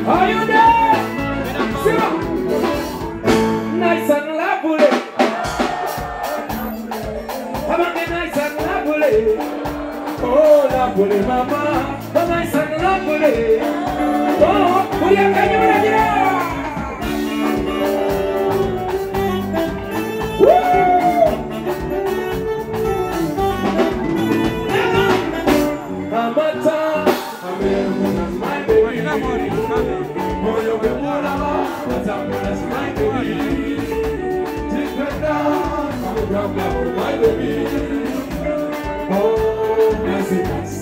Are you there? Nice and lovely. How about the nice and lovely? Oh, lovely mama. The nice and lovely. Oh, will you can you ready? My baby, oh, nice,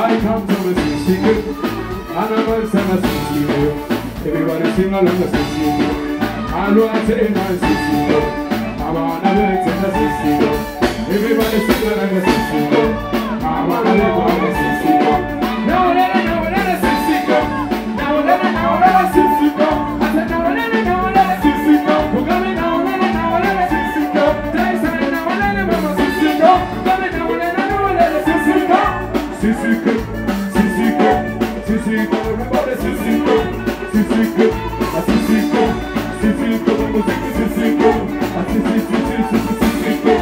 I come to the secret, animals and a secret. Everybody sing along the sissy. I know I say my sissy. I wanna live in the sissy. Everybody sing along the sissy. I wanna live on the sissy. Now let it sissy go. Now let it sissy go. I said now let it sissy go. We're coming now let it sissy go. They say now let it mama sissy go. Coming now let it sissy go. Sissy go, sissy go, sissy go. Everybody sissy go, sissy go, sissy go, sissy go. Sissy go, sissy go, sissy go.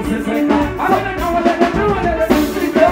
Sissy go. I don't know what it is. Sissy go.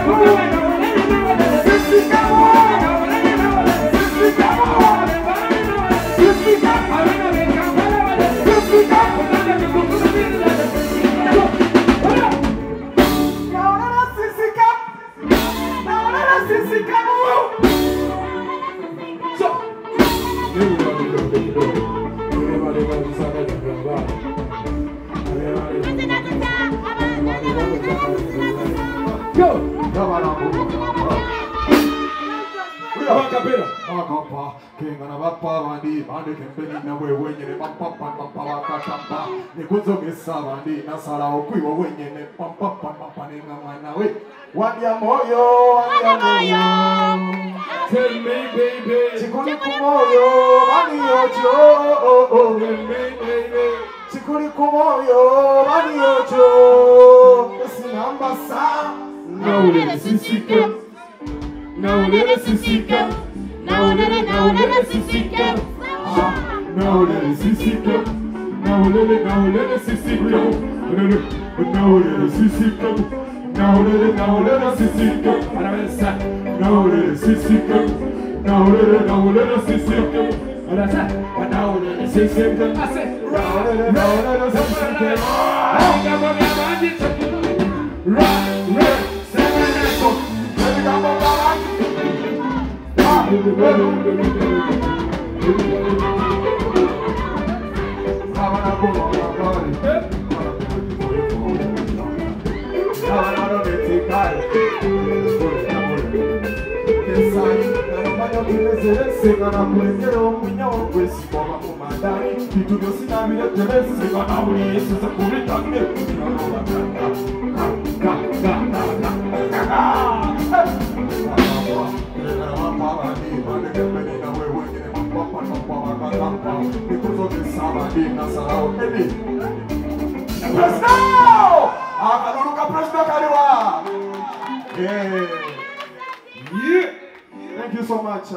Tell me, baby. Chikuri kumoyo, mani ojo. Tell me, baby. Chikuri kumoyo, mani ojo. Esinambasa. Now let it sissy go. Now let it sissy go. Now let it sissy go. Now let it sissy go. Now let it sissy go. Now let it sissy go. Now let it sissy go. Now let it sissy go. Now let it sissy go. Now let it sissy go. I said, now let it sissy go. Thank you so much.